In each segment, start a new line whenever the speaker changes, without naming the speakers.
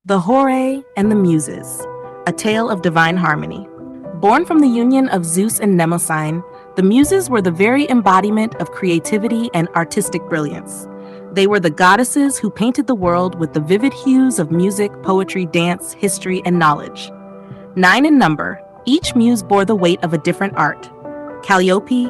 The Horae and the Muses, a tale of divine harmony. Born from the union of Zeus and Mnemosyne, the Muses were the very embodiment of creativity and artistic brilliance. They were the goddesses who painted the world with the vivid hues of music, poetry, dance, history, and knowledge. 9 in number, each muse bore the weight of a different art. Calliope,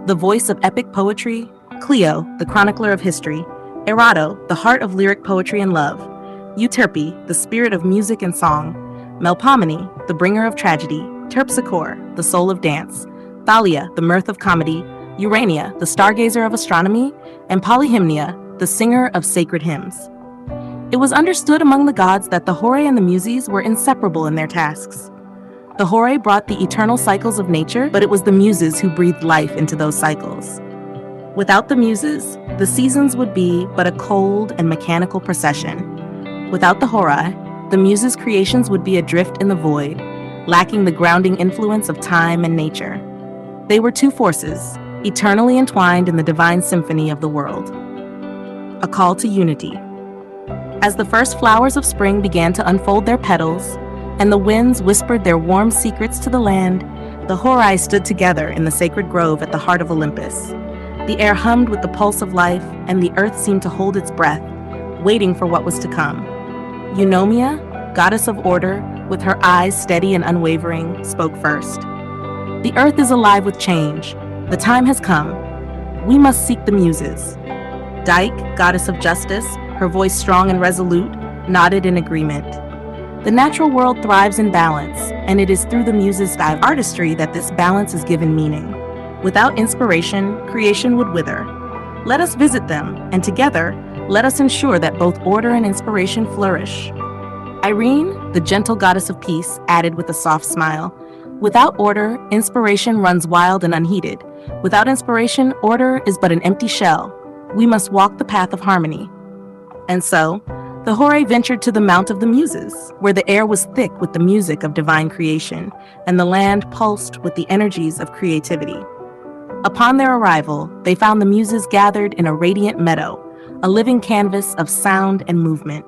the voice of epic poetry; Clio, the chronicler of history; Erato, the heart of lyric poetry and love; Euterpe, the spirit of music and song; Melpomene, the bringer of tragedy; Terpsichore, the soul of dance; Thalia, the mirth of comedy; Urania, the stargazer of astronomy; and Polyhymnia, the singer of sacred hymns. It was understood among the gods that the Horae and the Muses were inseparable in their tasks. The Horae brought the eternal cycles of nature, but it was the Muses who breathed life into those cycles. Without the Muses, the seasons would be but a cold and mechanical procession. Without the Horae, the Muses' creations would be adrift in the void, lacking the grounding influence of time and nature. They were two forces, eternally entwined in the divine symphony of the world. A call to unity. As the first flowers of spring began to unfold their petals, and the winds whispered their warm secrets to the land, the Horae stood together in the sacred grove at the heart of Olympus. The air hummed with the pulse of life, and the earth seemed to hold its breath, waiting for what was to come. Eunomia, goddess of order, with her eyes steady and unwavering, spoke first. The earth is alive with change. The time has come. We must seek the Muses. Dike, goddess of justice, her voice strong and resolute, nodded in agreement. The natural world thrives in balance, and it is through the Muses' artistry that this balance is given meaning. Without inspiration, creation would wither. Let us visit them, and together, let us ensure that both order and inspiration flourish. Irene, the gentle goddess of peace, added with a soft smile, "Without order, inspiration runs wild and unheeded. Without inspiration, order is but an empty shell. We must walk the path of harmony." And so, the Horae ventured to the Mount of the Muses, where the air was thick with the music of divine creation, and the land pulsed with the energies of creativity. Upon their arrival, they found the Muses gathered in a radiant meadow, a living canvas of sound and movement.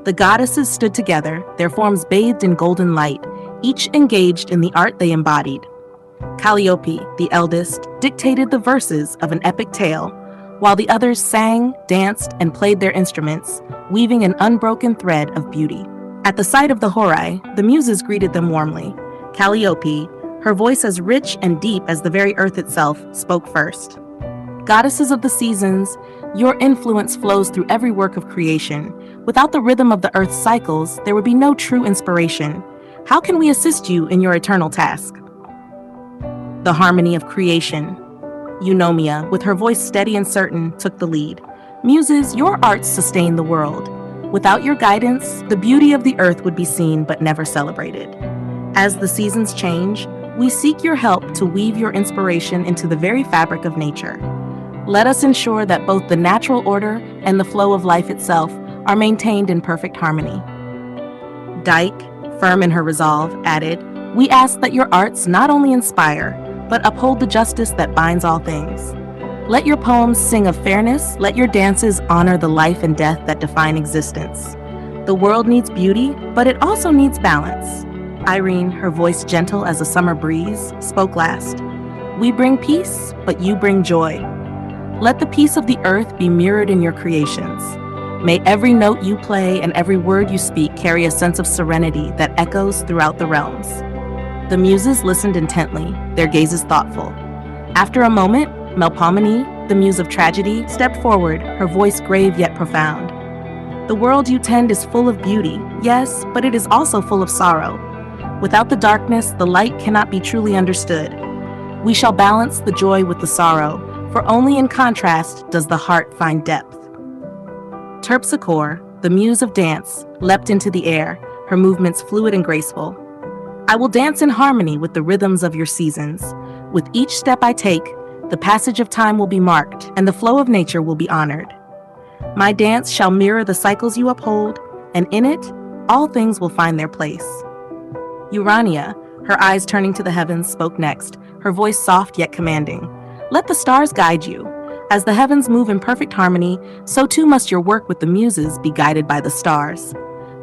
The goddesses stood together, their forms bathed in golden light, each engaged in the art they embodied. Calliope, the eldest, dictated the verses of an epic tale, while the others sang, danced, and played their instruments, weaving an unbroken thread of beauty. At the sight of the Horae, the Muses greeted them warmly. Calliope, her voice as rich and deep as the very earth itself, spoke first. "Goddesses of the seasons, your influence flows through every work of creation. Without the rhythm of the earth's cycles, there would be no true inspiration. How can we assist you in your eternal task?" The harmony of creation. Eunomia, with her voice steady and certain, took the lead. "Muses, your arts sustain the world. Without your guidance, the beauty of the earth would be seen but never celebrated. As the seasons change, we seek your help to weave your inspiration into the very fabric of nature. Let us ensure that both the natural order and the flow of life itself are maintained in perfect harmony." Dike, firm in her resolve, added, "We ask that your arts not only inspire, but uphold the justice that binds all things. Let your poems sing of fairness, let your dances honor the life and death that define existence. The world needs beauty, but it also needs balance." Irene, her voice gentle as a summer breeze, spoke last. "We bring peace, but you bring joy. Let the peace of the earth be mirrored in your creations. May every note you play and every word you speak carry a sense of serenity that echoes throughout the realms." The Muses listened intently, their gazes thoughtful. After a moment, Melpomene, the muse of tragedy, stepped forward, her voice grave yet profound. "The world you tend is full of beauty, yes, but it is also full of sorrow. Without the darkness, the light cannot be truly understood. We shall balance the joy with the sorrow, for only in contrast does the heart find depth." Terpsichore, the muse of dance, leapt into the air, her movements fluid and graceful. "I will dance in harmony with the rhythms of your seasons. With each step I take, the passage of time will be marked, and the flow of nature will be honored. My dance shall mirror the cycles you uphold, and in it, all things will find their place." Urania, her eyes turning to the heavens, spoke next, her voice soft yet commanding. "Let the stars guide you. As the heavens move in perfect harmony, so too must your work with the Muses be guided by the stars.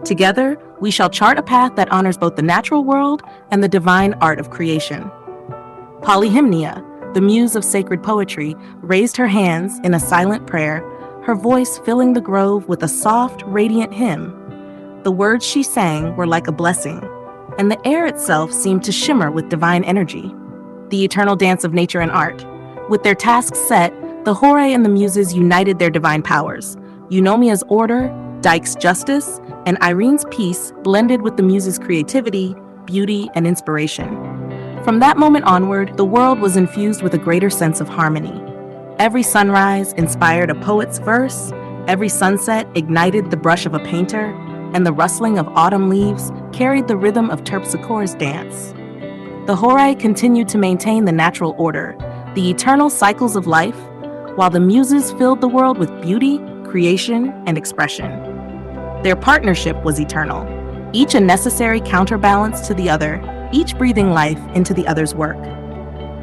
Together, we shall chart a path that honors both the natural world and the divine art of creation. Polyhymnia, the muse of sacred poetry, raised her hands in a silent prayer, her voice filling the grove with a soft, radiant hymn. The words she sang were like a blessing, and the air itself seemed to shimmer with divine energy. The eternal dance of nature and art. With their tasks set, the Horae and the Muses united their divine powers. Eunomia's order, Dike's justice, and Irene's peace blended with the Muses' creativity, beauty, and inspiration. From that moment onward, the world was infused with a greater sense of harmony. Every sunrise inspired a poet's verse, every sunset ignited the brush of a painter, and the rustling of autumn leaves carried the rhythm of Terpsichore's dance. The Horae continued to maintain the natural order, the eternal cycles of life, while the Muses filled the world with beauty, creation, and expression. Their partnership was eternal, each a necessary counterbalance to the other, each breathing life into the other's work.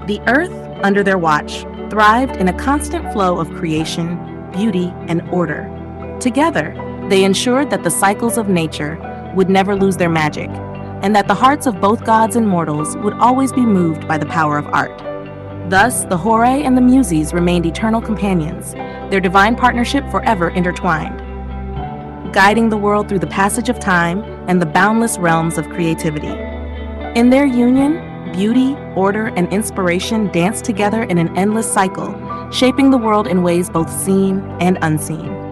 The earth, under their watch, thrived in a constant flow of creation, beauty, and order. Together, they ensured that the cycles of nature would never lose their magic, and that the hearts of both gods and mortals would always be moved by the power of art. Thus, the Horae and the Muses remained eternal companions, their divine partnership forever intertwined, guiding the world through the passage of time and the boundless realms of creativity. In their union, beauty, order, and inspiration danced together in an endless cycle, shaping the world in ways both seen and unseen.